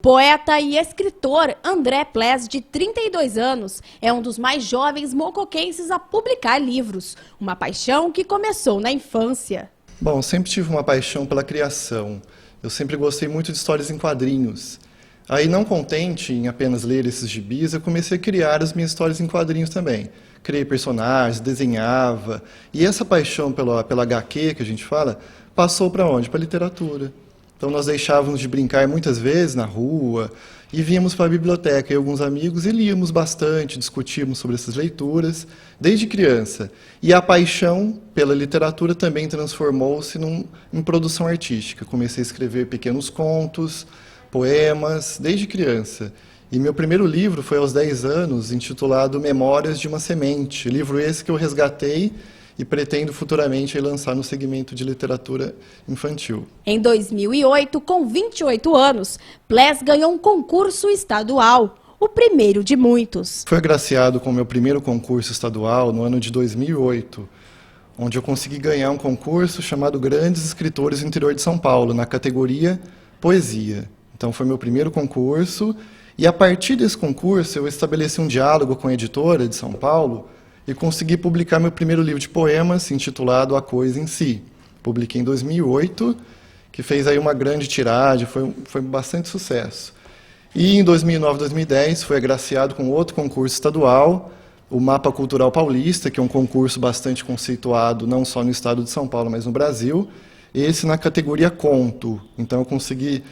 Poeta e escritor André Ples, de 32 anos, é um dos mais jovens mocoquenses a publicar livros, uma paixão que começou na infância. Bom, sempre tive uma paixão pela criação. Eu sempre gostei muito de histórias em quadrinhos. Aí, não contente em apenas ler esses gibis, eu comecei a criar as minhas histórias em quadrinhos também. Criei personagens, desenhava. E essa paixão pela HQ, que a gente fala, passou para onde? Para a literatura. Então, nós deixávamos de brincar muitas vezes na rua e víamos para a biblioteca, eu e alguns amigos, e líamos bastante, discutíamos sobre essas leituras, desde criança. E a paixão pela literatura também transformou-se em produção artística. Comecei a escrever pequenos contos, poemas, desde criança. E meu primeiro livro foi aos 10 anos, intitulado Memórias de uma Semente. Livro esse que eu resgatei e pretendo futuramente lançar no segmento de literatura infantil. Em 2008, com 28 anos, Ples ganhou um concurso estadual, o primeiro de muitos. Fui agraciado com o meu primeiro concurso estadual no ano de 2008, onde eu consegui ganhar um concurso chamado Grandes Escritores do Interior de São Paulo, na categoria Poesia. Então foi meu primeiro concurso, e a partir desse concurso eu estabeleci um diálogo com a editora de São Paulo, e consegui publicar meu primeiro livro de poemas, intitulado A Coisa em Si. Publiquei em 2008, que fez aí uma grande tiragem, foi bastante sucesso. E em 2009, 2010, fui agraciado com outro concurso estadual, o Mapa Cultural Paulista, que é um concurso bastante conceituado, não só no estado de São Paulo, mas no Brasil, esse na categoria conto. Então eu consegui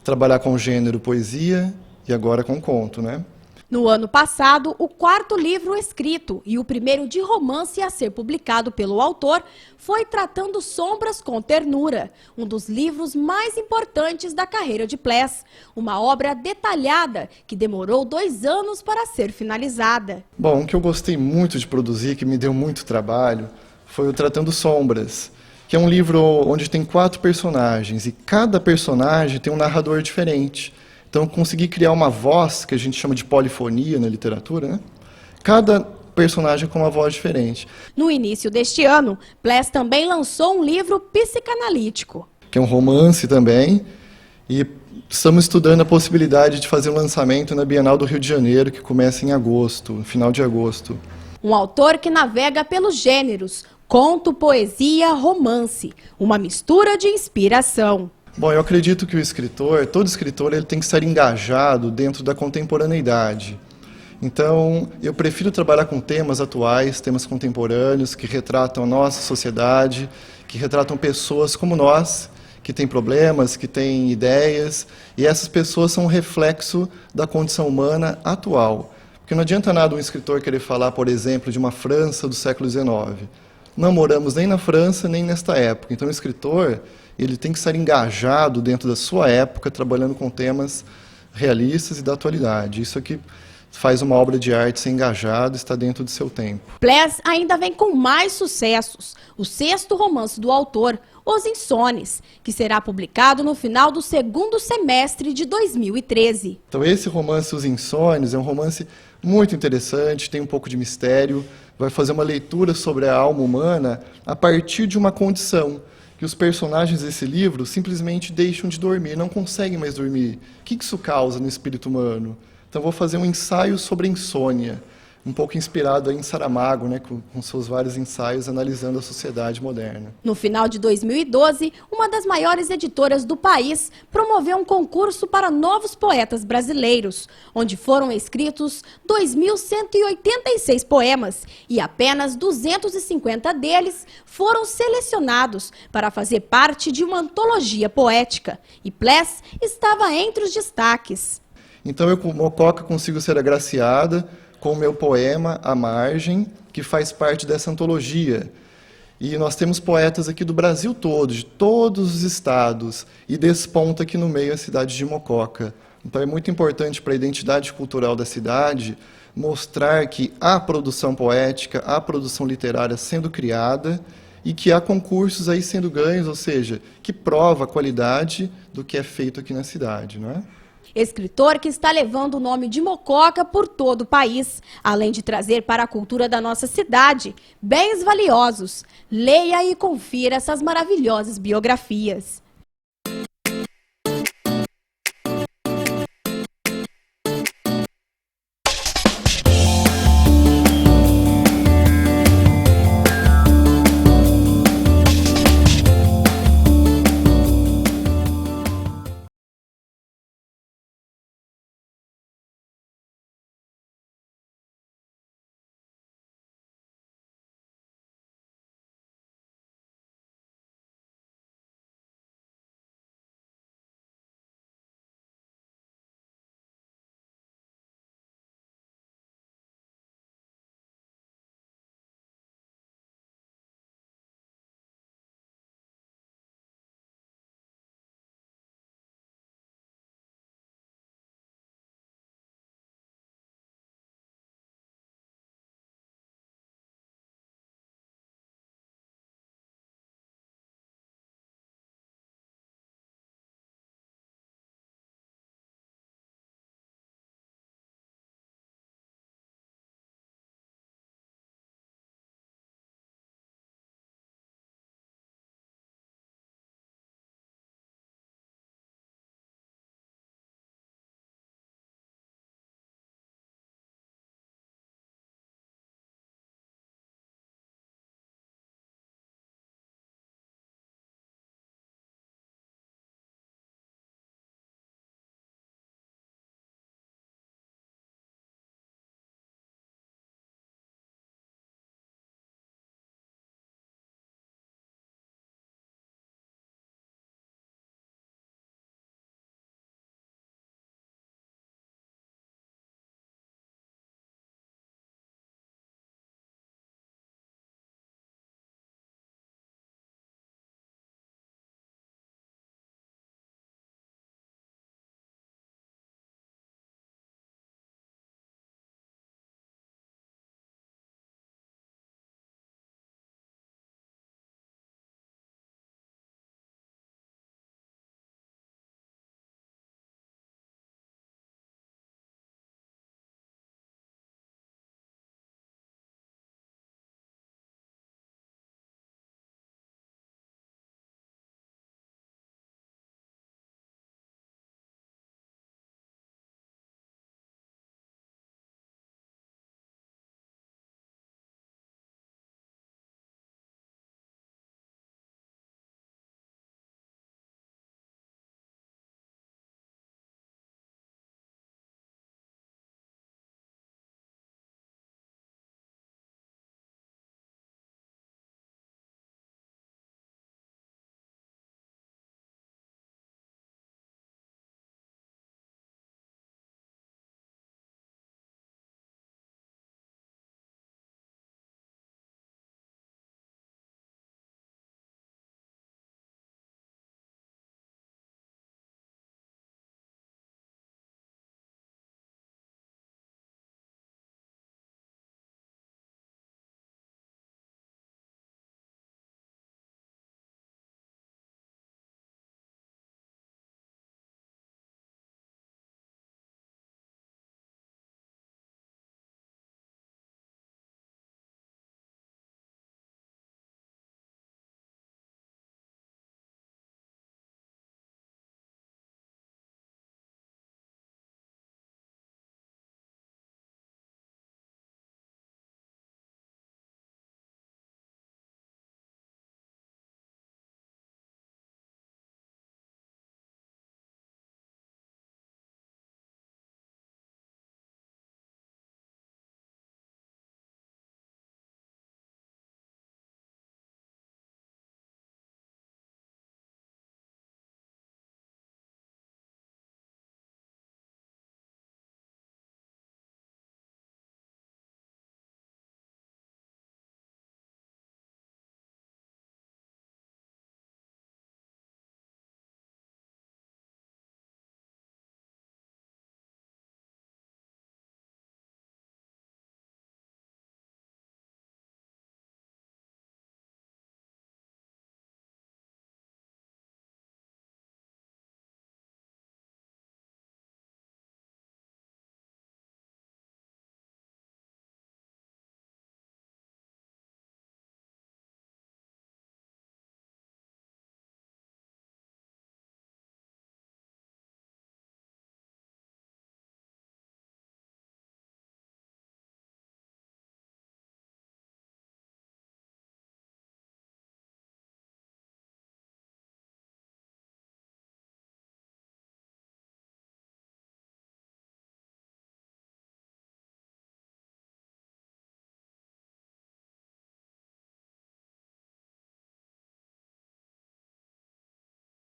trabalhar com o gênero poesia e agora com conto, né? No ano passado, o quarto livro escrito e o primeiro de romance a ser publicado pelo autor foi Tratando Sombras com Ternura, um dos livros mais importantes da carreira de Ples, uma obra detalhada que demorou 2 anos para ser finalizada. Bom, o que eu gostei muito de produzir, que me deu muito trabalho, foi o Tratando Sombras, que é um livro onde tem 4 personagens e cada personagem tem um narrador diferente. Então, eu consegui criar uma voz, que a gente chama de polifonia na literatura, né? Cada personagem com uma voz diferente. No início deste ano, Ples também lançou um livro psicanalítico. Que é um romance também, e estamos estudando a possibilidade de fazer um lançamento na Bienal do Rio de Janeiro, que começa em agosto, no final de agosto. Um autor que navega pelos gêneros, conto, poesia, romance, uma mistura de inspiração. Bom, eu acredito que o escritor, todo escritor, ele tem que estar engajado dentro da contemporaneidade. Então, eu prefiro trabalhar com temas atuais, temas contemporâneos, que retratam a nossa sociedade, que retratam pessoas como nós, que têm problemas, que têm ideias, e essas pessoas são um reflexo da condição humana atual. Porque não adianta nada um escritor querer falar, por exemplo, de uma França do século XIX. Não moramos nem na França, nem nesta época. Então, o escritor, ele tem que estar engajado dentro da sua época, trabalhando com temas realistas e da atualidade. Isso aqui faz uma obra de arte ser engajado, está dentro do seu tempo. Ples ainda vem com mais sucessos. O 6º romance do autor, Os Insones, que será publicado no final do 2º semestre de 2013. Então, esse romance, Os Insones, é um romance muito interessante, tem um pouco de mistério, vai fazer uma leitura sobre a alma humana a partir de uma condição, que os personagens desse livro simplesmente deixam de dormir, não conseguem mais dormir. O que isso causa no espírito humano? Então, vou fazer um ensaio sobre a insônia, um pouco inspirado em Saramago, né, com seus vários ensaios analisando a sociedade moderna. No final de 2012, uma das maiores editoras do país promoveu um concurso para novos poetas brasileiros, onde foram escritos 2.186 poemas e apenas 250 deles foram selecionados para fazer parte de uma antologia poética. E Ples estava entre os destaques. Então, eu, como Mococa, consigo ser agraciada com o meu poema A Margem, que faz parte dessa antologia. E nós temos poetas aqui do Brasil todo, de todos os estados, e desponta aqui no meio a cidade de Mococa. Então é muito importante para a identidade cultural da cidade mostrar que há produção poética, há produção literária sendo criada e que há concursos aí sendo ganhos, ou seja, que prova a qualidade do que é feito aqui na cidade, não é? Escritor que está levando o nome de Mococa por todo o país, além de trazer para a cultura da nossa cidade bens valiosos. Leia e confira essas maravilhosas biografias.